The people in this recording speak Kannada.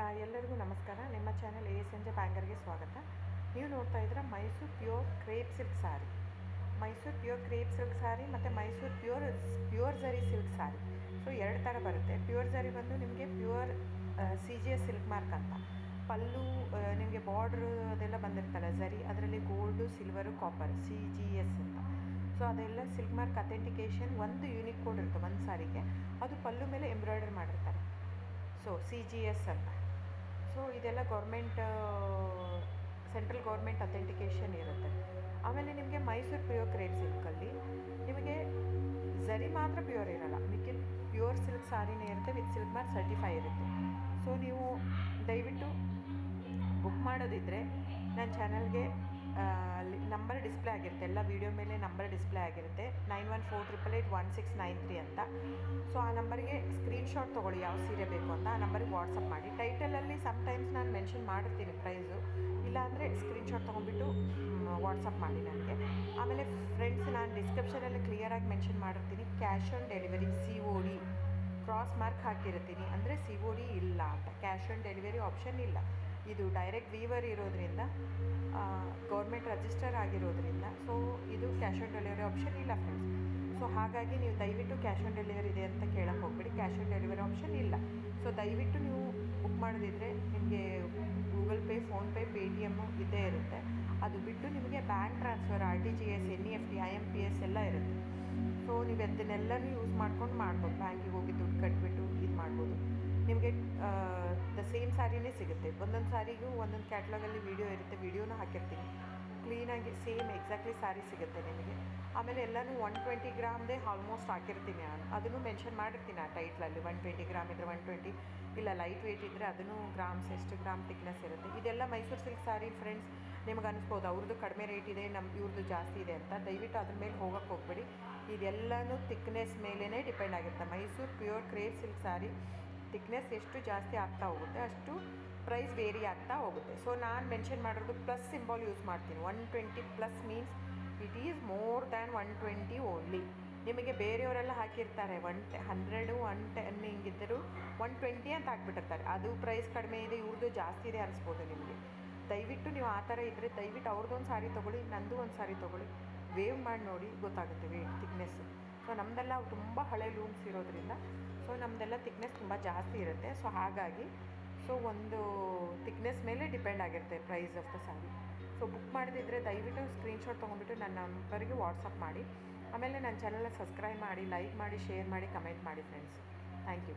ಎಲ್ಲರಿಗೂ ನಮಸ್ಕಾರ. ನಿಮ್ಮ ಚಾನೆಲ್ ASNJ ಬ್ಯಾಂಗರ್ಗೆ ಸ್ವಾಗತ. ನೀವು ನೋಡ್ತಾ ಇದ್ದೀರಾ ಮೈಸೂರು ಪ್ಯೂರ್ ಕ್ರೇಪ್ ಸಿಲ್ಕ್ ಸಾರಿ. ಮೈಸೂರು ಪ್ಯೂರ್ ಕ್ರೇಪ್ ಸಿಲ್ಕ್ ಸಾರಿ ಮತ್ತು ಮೈಸೂರು ಪ್ಯೂರ್ ಝರಿ ಸಿಲ್ಕ್ ಸಾರಿ. ಸೊ ಎರಡು ಥರ ಬರುತ್ತೆ. ಪ್ಯೂರ್ ಝರಿ ಬಂದು ನಿಮಗೆ ಪ್ಯೂರ್ CGS ಸಿಲ್ಕ್ ಮಾರ್ಕ್ ಅಂತ. ಪಲ್ಲು ನಿಮಗೆ ಬಾರ್ಡ್ರು ಅದೆಲ್ಲ ಬಂದಿರ್ತಲ್ಲ ಝರಿ, ಅದರಲ್ಲಿ ಗೋಲ್ಡು, ಸಿಲ್ವರು, ಕಾಪರ್ CGS ಅಂತ. ಸೊ ಅದೆಲ್ಲ ಸಿಲ್ಕ್ ಮಾರ್ಕ್ ಅಥೆಂಟಿಕೇಷನ್ ಒಂದು ಯೂನಿಕ್ ಕೋಡ್ ಇರುತ್ತೆ ಒಂದು ಸಾರಿಗೆ. ಅದು ಪಲ್ಲು ಮೇಲೆ ಎಂಬ್ರಾಯ್ಡರ್ ಮಾಡಿರ್ತಾರೆ. ಸೊ CGS ಅಂತ. ಸೊ ಇದೆಲ್ಲ ಸೆಂಟ್ರಲ್ ಗೌರ್ಮೆಂಟ್ ಅಥೆಂಟಿಕೇಷನ್ ಇರುತ್ತೆ. ಆಮೇಲೆ ನಿಮಗೆ ಮೈಸೂರು ಪ್ಯೂರ್ ಕ್ರೇಪ್ ಸಿಲ್ಕಲ್ಲಿ ನಿಮಗೆ ಝರಿ ಮಾತ್ರ ಪ್ಯೂರ್ ಇರೋಲ್ಲ, ಮಿಕ್ಕಿ ಪ್ಯೂರ್ ಸಿಲ್ಕ್ ಸಾರಿನೇ ಇರುತ್ತೆ, ವಿತ್ ಸಿಲ್ಕ್ ಮಾರ್ಕ್ ಸರ್ಟಿಫೈ ಇರುತ್ತೆ. ಸೊ ನೀವು ದಯವಿಟ್ಟು ಬುಕ್ ಮಾಡೋದಿದ್ದರೆ ನನ್ನ ಚಾನಲ್ಗೆ ನಂಬರ್ ಡಿಸ್ಪ್ಲೇ ಆಗಿರುತ್ತೆ, ಎಲ್ಲ ವೀಡಿಯೋ ಮೇಲೆ ನಂಬರ್ ಡಿಸ್ಪ್ಲೇ ಆಗಿರುತ್ತೆ, 9148881693 ಅಂತ. ಸೊ ಆ ನಂಬರಿಗೆ ಸ್ಕ್ರೀನ್ಶಾಟ್ ತೊಗೊಳ್ಳಿ ಯಾವ ಸೀರೆ ಬೇಕು ಅಂತ, ಆ ನಂಬರಿಗೆ ವಾಟ್ಸಪ್ ಮಾಡಿ. ಟೈಟಲಲ್ಲಿ ಸಮ್ಟೈಮ್ಸ್ ನಾನು ಮೆನ್ಷನ್ ಮಾಡಿರ್ತೀನಿ ಪ್ರೈಸು, ಇಲ್ಲಾಂದರೆ ಸ್ಕ್ರೀನ್ಶಾಟ್ ತೊಗೊಂಡ್ಬಿಟ್ಟು ವಾಟ್ಸಪ್ ಮಾಡಿ ನನಗೆ. ಆಮೇಲೆ ಫ್ರೆಂಡ್ಸ್, ನಾನು ಡಿಸ್ಕ್ರಿಪ್ಷನಲ್ಲಿ ಕ್ಲಿಯರಾಗಿ ಮೆನ್ಷನ್ ಮಾಡಿರ್ತೀನಿ, cash on delivery COD cross mark ಹಾಕಿರ್ತೀನಿ, ಅಂದರೆ COD ಇಲ್ಲ ಅಂತ, ಕ್ಯಾಶ್ ಆನ್ ಡೆಲಿವರಿ ಆಪ್ಷನ್ ಇಲ್ಲ. ಇದು ಡೈರೆಕ್ಟ್ ವೀವರ್ ಇರೋದ್ರಿಂದ, ಗೌರ್ಮೆಂಟ್ ರಿಜಿಸ್ಟರ್ ಆಗಿರೋದ್ರಿಂದ, ಸೊ ಇದು ಕ್ಯಾಶ್ ಆನ್ ಡೆಲಿವರಿ ಆಪ್ಷನ್ ಇಲ್ಲ ಫ್ರೆಂಡ್ಸ್. ಸೊ ಹಾಗಾಗಿ ನೀವು ದಯವಿಟ್ಟು ಕ್ಯಾಶ್ ಆನ್ ಡೆಲಿವರಿ ಇದೆ ಅಂತ ಕೇಳಕ್ಕೆ ಹೋಗ್ಬೇಡಿ, ಕ್ಯಾಶ್ ಆನ್ ಡೆಲಿವರಿ ಆಪ್ಷನ್ ಇಲ್ಲ. ಸೊ ದಯವಿಟ್ಟು ನೀವು ಬುಕ್ ಮಾಡೋದಿದ್ದರೆ ನಿಮಗೆ ಗೂಗಲ್ ಪೇ, ಫೋನ್ಪೇ, Paytm ಇದ್ದೇ ಇರುತ್ತೆ. ಅದು ಬಿಟ್ಟು ನಿಮಗೆ bank transfer, RTGS, NEFT, IMPS ಎಲ್ಲ ಇರುತ್ತೆ. ಸೊ ನೀವು ಅದನ್ನೆಲ್ಲನೂ ಯೂಸ್ ಮಾಡ್ಬೋದು. ಬ್ಯಾಂಕಿಗೆ ಹೋಗಿ ದುಡ್ಡು ಕಟ್ಬಿಟ್ಟು ಇದು ಮಾಡ್ಬೋದು. ನಿಮಗೆ ದ ಸೇಮ್ ಸ್ಯಾರಿನೇ ಸಿಗುತ್ತೆ. ಒಂದೊಂದು ಸ್ಯಾರಿಗೂ ಒಂದೊಂದು ಕ್ಯಾಟ್ಲಾಗಲ್ಲಿ ವೀಡಿಯೋ ಇರುತ್ತೆ, ವೀಡಿಯೋನ ಹಾಕಿರ್ತೀನಿ. ಕ್ಲೀನಾಗಿ ಸೇಮ್ ಎಕ್ಸಾಕ್ಟ್ಲಿ ಸ್ಯಾರಿ ಸಿಗುತ್ತೆ ನಿಮಗೆ. ಆಮೇಲೆ ಎಲ್ಲನೂ 120 ಗ್ರಾಮ್ದೇ ಆಲ್ಮೋಸ್ಟ್ ಹಾಕಿರ್ತೀನಿ ನಾನು, ಅದನ್ನು ಮೆನ್ಷನ್ ಮಾಡಿರ್ತೀನಿ ಆ ಟೈಟ್ಲಲ್ಲಿ. 120 ಗ್ರಾಮ್ ಇದ್ದರೆ 120, ಇಲ್ಲ ಲೈಟ್ ವೆಯ್ಟ್ ಇದ್ದರೆ ಅದನ್ನು ಗ್ರಾಮ್ಸ್ ಎಷ್ಟು ಗ್ರಾಮ್ ತಿಕ್ನೆಸ್ ಇರುತ್ತೆ. ಇದೆಲ್ಲ ಮೈಸೂರು ಸಿಲ್ಕ್ ಸ್ಯಾರಿ ಫ್ರೆಂಡ್ಸ್. ನಿಮ್ಗೆ ಅನಿಸ್ಬೋದು ಅವ್ರದ್ದು ಕಡಿಮೆ ರೇಟ್ ಇದೆ, ಇವ್ರದ್ದು ಜಾಸ್ತಿ ಇದೆ ಅಂತ. ದಯವಿಟ್ಟು ಅದ್ರ ಮೇಲೆ ಹೋಗೋಕ್ಕೆ ಹೋಗ್ಬೇಡಿ. ಇದೆಲ್ಲನೂ ತಿಕ್ನೆಸ್ ಮೇಲೇ ಡಿಪೆಂಡ್ ಆಗಿರುತ್ತೆ. Mysuru pure crepe silk sari thickness ಎಷ್ಟು ಜಾಸ್ತಿ ಆಗ್ತಾ ಹೋಗುತ್ತೆ ಅಷ್ಟು ಪ್ರೈಸ್ ವೇರಿ ಆಗ್ತಾ ಹೋಗುತ್ತೆ. ಸೊ ನಾನು ಮೆನ್ಷನ್ ಮಾಡಿರೋದು ಪ್ಲಸ್ ಸಿಂಬಾಲ್ ಯೂಸ್ ಮಾಡ್ತೀನಿ. 120 plus means it is more than 120 only. ನಿಮಗೆ ಬೇರೆಯವರೆಲ್ಲ ಹಾಕಿರ್ತಾರೆ 100, 110 ಹಿಂಗಿದ್ದರೂ 120 ಅಂತ ಹಾಕ್ಬಿಟ್ಟಿರ್ತಾರೆ. ಅದು ಪ್ರೈಸ್ ಕಡಿಮೆ ಇದೆ, ಇವ್ರದ್ದು ಜಾಸ್ತಿ ಇದೆ ಅನಿಸ್ಬೋದು ನಿಮಗೆ. ದಯವಿಟ್ಟು ನೀವು ಆ ಥರ ಇದ್ದರೆ ದಯವಿಟ್ಟು ಅವ್ರದ್ದೊಂದು ಸಾರಿ ತೊಗೊಳ್ಳಿ, ನಂದು ಒಂದು ಸಾರಿ ತೊಗೊಳ್ಳಿ, ವೇವ್ ಮಾಡಿ ನೋಡಿ, ಗೊತ್ತಾಗುತ್ತೆ ವೇಟ್ ತಿಕ್ನೆಸ್ಸು. ಸೊ ನಮ್ಮದೆಲ್ಲ ತುಂಬ ಹಳೆ ಲೂಮ್ಸ್ ಇರೋದ್ರಿಂದ ಸೊ ನಮ್ಮದೆಲ್ಲ ತಿಕ್ನೆಸ್ ತುಂಬ ಜಾಸ್ತಿ ಇರುತ್ತೆ. ಸೊ ಹಾಗಾಗಿ ಒಂದು ತಿಕ್ನೆಸ್ ಮೇಲೆ ಡಿಪೆಂಡ್ ಆಗಿರುತ್ತೆ price of the sari. So book ಮಾಡಿದಿದ್ರೆ ದಯವಿಟ್ಟು ಸ್ಕ್ರೀನ್ಶಾಟ್ ತೊಗೊಂಡ್ಬಿಟ್ಟು ನನ್ನ ನಂಬರಿಗೆ ವಾಟ್ಸಪ್ ಮಾಡಿ. ಆಮೇಲೆ ನನ್ನ ಚಾನಲ್ನ ಸಬ್ಸ್ಕ್ರೈಬ್ ಮಾಡಿ, ಲೈಕ್ ಮಾಡಿ, ಶೇರ್ ಮಾಡಿ, ಕಮೆಂಟ್ ಮಾಡಿ ಫ್ರೆಂಡ್ಸ್. Thank you.